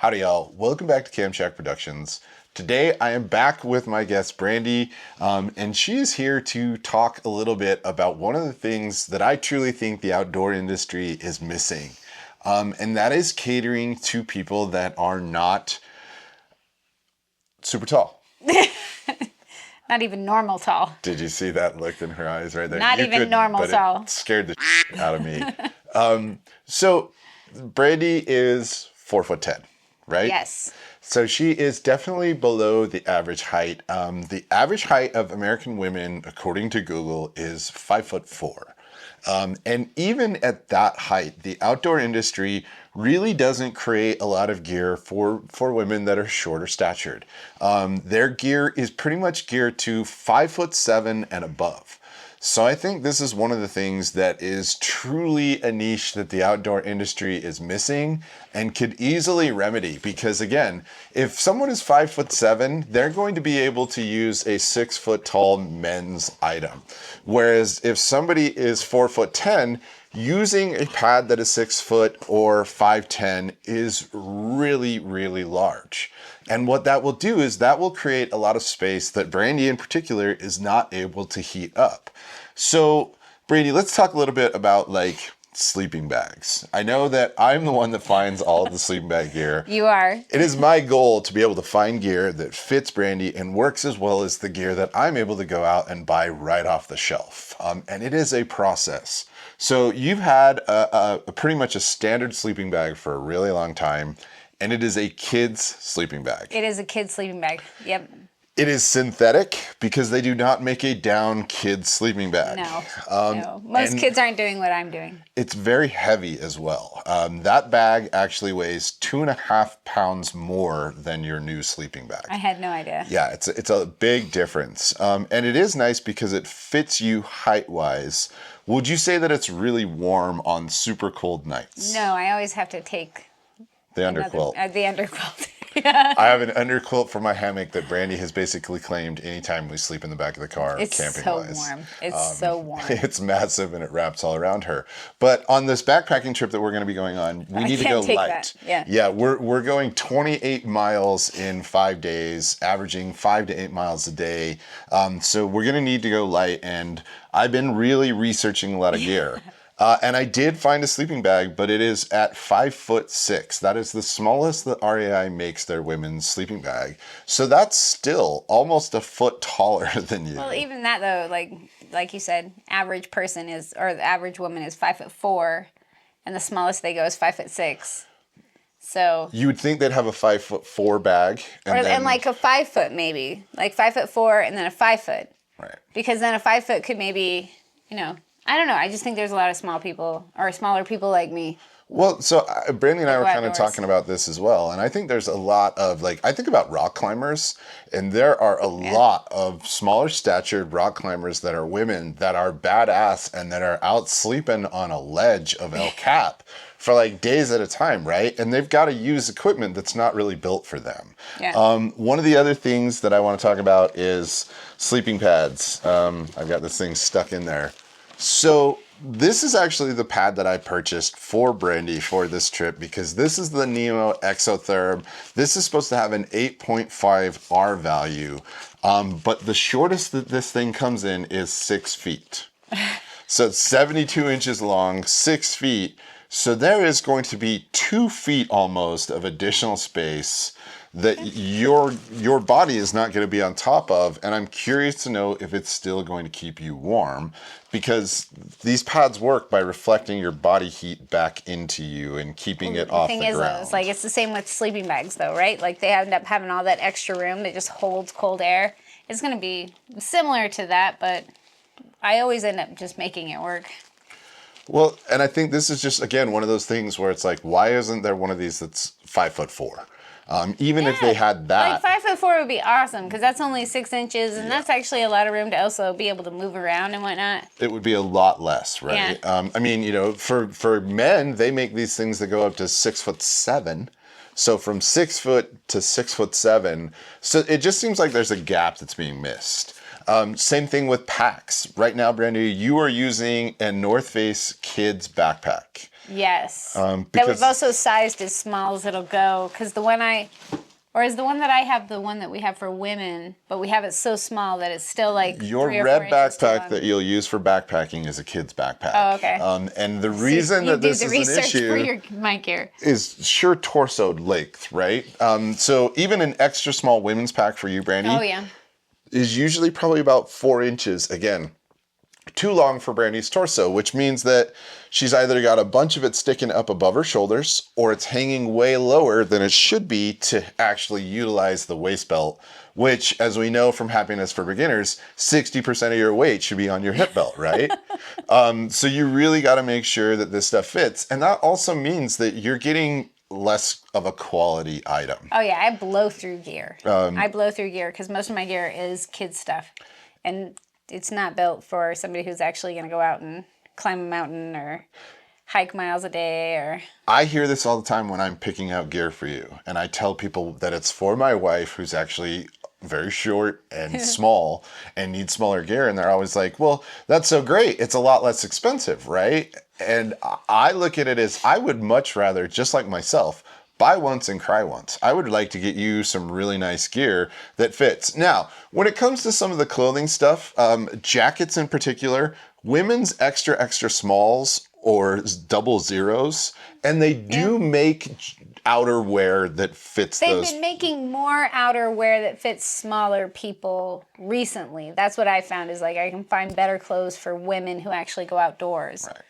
Howdy, y'all. Welcome back to Cam Shack Productions. Today, I am back with my guest, Brandy, and she is here to talk a little bit about one of the things that I truly think the outdoor industry is missing, and that is catering to people that are not super tall. Not even normal tall. Did you see that look in her eyes right there? Not You even couldn't, normal but tall. It scared the out of me. So, Brandy is 4'10", right? Yes. So she is definitely below the average height. The average height of American women, according to Google, is 5'4". And even at that height, the outdoor industry really doesn't create a lot of gear for women that are shorter statured. Their gear is pretty much geared to 5'7" and above. So I think this is one of the things that is truly a niche that the outdoor industry is missing and could easily remedy, because again, if someone is 5'7", they're going to be able to use a 6 tall men's item. Whereas if somebody is 4'10", using a pad that is 6 foot or 5'10" is really, really large. And what that will do is that will create a lot of space that Brandy in particular is not able to heat up. So, Brandy, let's talk a little bit about like sleeping bags. I know that I'm the one that finds all of the sleeping bag gear. You are. It is my goal to be able to find gear that fits Brandy and works as well as the gear that I'm able to go out and buy right off the shelf. And it is a process. So you've had a pretty much a standard sleeping bag for a really long time, and it is a kid's sleeping bag. It is a kid's sleeping bag. Yep. It is synthetic because they do not make a down kid's sleeping bag. No. Most kids aren't doing what I'm doing. It's very heavy as well. That bag actually weighs 2.5 pounds more than your new sleeping bag. I had no idea. Yeah, it's a big difference. And it is nice because it fits you height-wise. Would you say that it's really warm on super cold nights? No, I always have to take the underquilt. The underquilt. I have an underquilt for my hammock that Brandy has basically claimed anytime we sleep in the back of the car, camping-wise. It's so warm. It's so warm. It's massive and it wraps all around her. But on this backpacking trip that we're going to be going on, we need to go light. That. Yeah, we're going 28 miles in 5 days, averaging 5 to 8 miles a day. So we're going to need to go light, and I've been really researching a lot of gear. And I did find a sleeping bag, but it is at 5'6". That is the smallest that REI makes their women's sleeping bag. So that's still almost a foot taller than you. Well, even that though, like you said, average person is, or the average woman is 5'4", and the smallest they go is 5'6". So you would think they'd have a 5'4" bag, and like a 5 foot maybe, like 5'4" and then a 5 foot. Right. Because then a 5 foot could maybe, I don't know. I just think there's a lot of small people or smaller people like me. Well, so Brandy and I were kind of talking about this as well. And I think there's a lot of I think about rock climbers, and there are a lot of smaller statured rock climbers that are women that are badass and that are out sleeping on a ledge of El Cap for days at a time, right? And they've got to use equipment that's not really built for them. Yeah. One of the other things that I want to talk about is sleeping pads. I've got this thing stuck in there. So this is actually the pad that I purchased for Brandy for this trip, because this is the Nemo Exotherm. This is supposed to have an 8.5 R value, but the shortest that this thing comes in is 6 feet. So it's 72 inches long, 6 feet. So there is going to be 2 feet almost of additional space that your body is not going to be on top of, and I'm curious to know if it's still going to keep you warm, because these pads work by reflecting your body heat back into you and keeping it off the ground. The thing is, it's the same with sleeping bags, though, right? They end up having all that extra room that just holds cold air. It's going to be similar to that, but I always end up just making it work. Well, and I think this is just, again, one of those things where it's why isn't there one of these that's 5'4"? Even if they had that. 5'4" would be awesome, because that's only 6 inches, and that's actually a lot of room to also be able to move around and whatnot. It would be a lot less, right? Yeah. For men, they make these things that go up to 6'7". So from 6 foot to 6'7". So it just seems like there's a gap that's being missed. Same thing with packs. Right now, Brandy, you are using a North Face Kids backpack. Yes. That because we've also sized as small as it'll go. Because is the one that I have the one that we have for women, but we have it so small that it's still like your 3 or 4 red inches too backpack long. that you'll use for backpacking is a kid's backpack. Oh, okay. And the So reason you that do this the is an research for issue my gear. is sheer torso length, right? So even an extra small women's pack for you, Brandy, Oh yeah. is usually probably about 4 inches. Again, too long for Brandy's torso, which means that she's either got a bunch of it sticking up above her shoulders or it's hanging way lower than it should be to actually utilize the waist belt, which, as we know from Happiness for Beginners, 60% of your weight should be on your hip belt, right? So you really got to make sure that this stuff fits. And that also means that you're getting less of a quality item. Oh yeah, I blow through gear. I blow through gear because most of my gear is kid stuff, and it's not built for somebody who's actually going to go out and climb a mountain or hike miles a day or. I hear this all the time when I'm picking out gear for you, and I tell people that it's for my wife who's actually very short and small and needs smaller gear, and they're always like, well, that's so great, it's a lot less expensive, right? And I look at it as I would much rather, just like myself, buy once and cry once. I would like to get you some really nice gear that fits. Now, when it comes to some of the clothing stuff, jackets in particular, women's extra smalls or double zeros, and they do make outerwear that fits They've those. been making more outerwear that fits smaller people recently. That's what I found is like I can find better clothes for women who actually go outdoors. Right.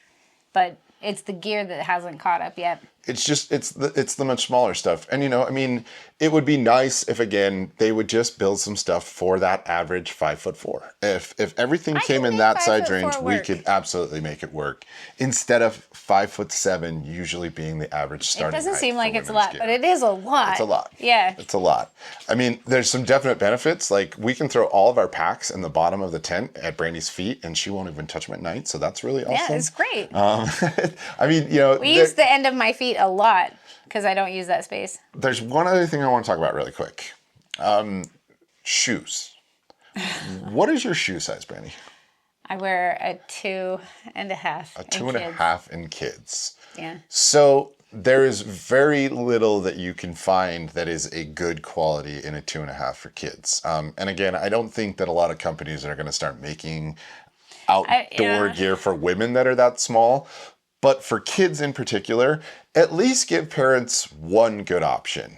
But it's the gear that hasn't caught up yet. It's just it's the much smaller stuff. And I mean, it would be nice if again they would just build some stuff for that average 5'4". If everything came in that size range, we could absolutely make it work. Instead of 5'7", usually being the average starting height. It doesn't seem like it's a women's lot, gear. but it is a lot. It's a lot. Yeah. It's a lot. I mean, there's some definite benefits. Like we can throw all of our packs in the bottom of the tent at Brandy's feet, and she won't even touch them at night. So that's really awesome. Yeah, it's great. I mean, we use the end of my feet a lot because I don't use that space. There's one other thing I want to talk about really quick. Shoes. What is your shoe size, Brandy? I wear a 2.5. A 2.5 in kids. Yeah. So there is very little that you can find that is a good quality in a 2.5 for kids. And again, I don't think that a lot of companies are going to start making outdoor gear for women that are that small. But for kids in particular, at least give parents one good option.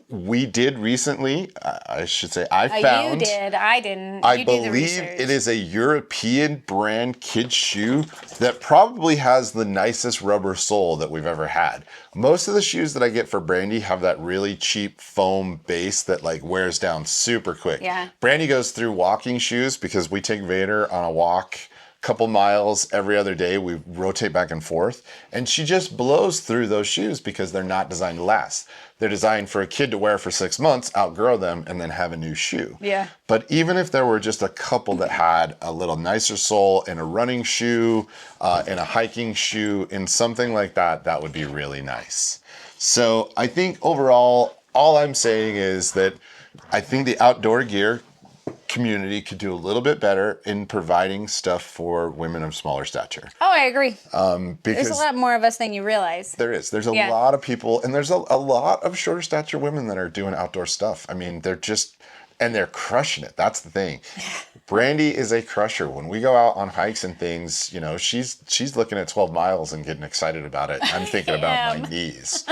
We did recently, I should say, I found. You did, I didn't. I You do the believe research. it is a European brand kids shoe that probably has the nicest rubber sole that we've ever had. Most of the shoes that I get for Brandy have that really cheap foam base that like wears down super quick. Yeah. Brandy goes through walking shoes because we take Vader on a walk couple miles every other day. We rotate back and forth, and she just blows through those shoes because they're not designed to last. They're designed for a kid to wear for 6 months, outgrow them, and then have a new shoe. Yeah. But even if there were just a couple that had a little nicer sole in a running shoe, in a hiking shoe, in something like that, that would be really nice. So I think overall, all I'm saying is that I think the outdoor gear community could do a little bit better in providing stuff for women of smaller stature. Oh, I agree. Because There's a lot more of us than you realize. there's a lot of people, and there's a lot of shorter stature women that are doing outdoor stuff. I mean, they're crushing it. That's the thing. Brandy is a crusher. When we go out on hikes and things, she's looking at 12 miles and getting excited about it. I'm thinking about my knees.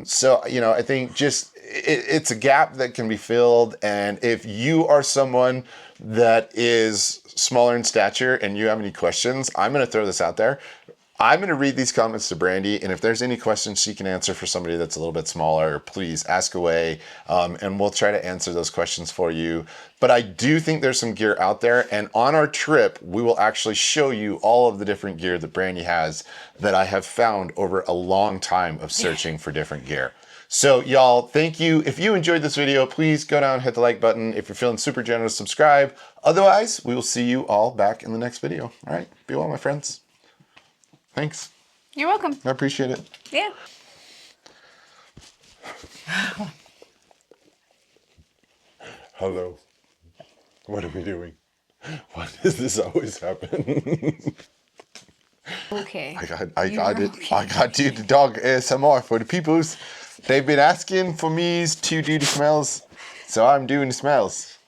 So, I think just it's a gap that can be filled. And if you are someone that is smaller in stature and you have any questions, I'm going to throw this out there. I'm going to read these comments to Brandy, and if there's any questions she can answer for somebody that's a little bit smaller, please ask away, and we'll try to answer those questions for you. But I do think there's some gear out there, and on our trip, we will actually show you all of the different gear that Brandy has that I have found over a long time of searching for different gear. So y'all, thank you. If you enjoyed this video, please go down, hit the like button. If you're feeling super generous, subscribe. Otherwise, we will see you all back in the next video. All right, be well, my friends. Thanks. You're welcome. I appreciate it. Yeah. Hello. What are we doing? Why does this always happen? Okay. I got You're it. okay. I got to do the dog ASMR for the peoples. They've been asking for me to do the smells, so I'm doing the smells.